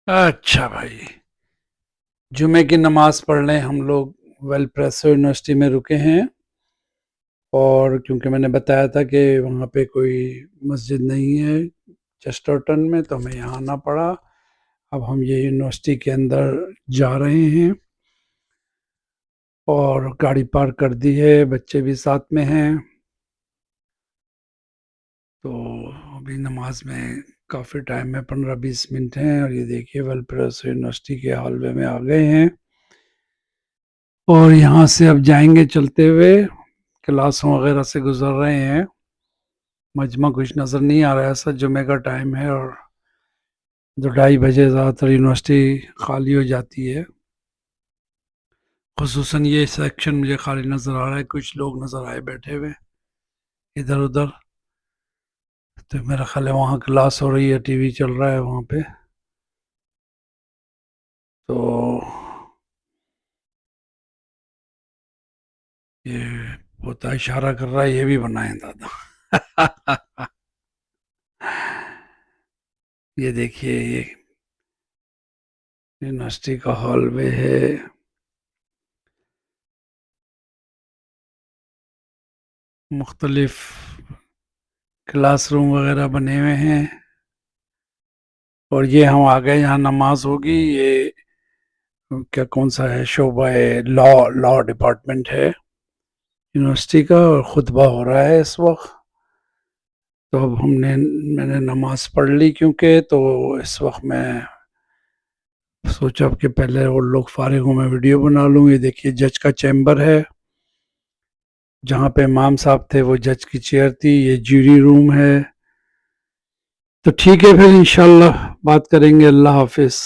अच्छा भाई, जुमे की नमाज पढ़ने हम लोग वेलप्रेसो यूनिवर्सिटी में रुके हैं। और क्योंकि मैंने बताया था कि वहाँ पे कोई मस्जिद नहीं है चेस्टरटन में, तो हमें यहाँ आना पड़ा। अब हम ये यूनिवर्सिटी के अंदर जा रहे हैं और गाड़ी पार्क कर दी है, बच्चे भी साथ में हैं। तो अभी नमाज में काफ़ी टाइम है, 15-20 मिनट हैं। और ये देखिए वेलप्रेसो यूनिवर्सिटी के हॉलवे में आ गए हैं और यहाँ से अब जाएंगे चलते हुए। क्लासों वगैरह से गुजर रहे हैं। मजमा कुछ नज़र नहीं आ रहा है, ऐसा जुमे का टाइम है और 2-2:30 बजे ज़्यादातर यूनिवर्सिटी खाली हो जाती है। खुसूसन ये सेक्शन मुझे खाली नज़र आ रहा है, कुछ लोग नज़र आए बैठे हुए इधर उधर। तो मेरा ख्याल है वहाँ क्लास हो रही है, टीवी चल रहा है वहाँ पे। तो ये पोता इशारा कर रहा है, ये भी बनाए दादा। ये देखिए, ये यूनिवर्सिटी का हॉलवे है। मुख्तलिफ क्लासरूम वगैरह बने हुए हैं। और ये हम आ गए, यहाँ नमाज होगी। ये क्या, कौन सा है, शोबा है, लॉ लॉ डिपार्टमेंट है यूनिवर्सिटी का, और खुतबा हो रहा है इस वक्त। तो अब मैंने नमाज पढ़ ली, क्योंकि तो इस वक्त मैं सोचा कि पहले वो लोग फारिग हो, मैं वीडियो बना लूँ। ये देखिए जज का चैम्बर है, जहाँ पे इमाम साहब थे वो जज की चेयर थी। ये ज्यूरी रूम है। तो ठीक है, फिर इंशाल्लाह बात करेंगे। अल्लाह हाफिज।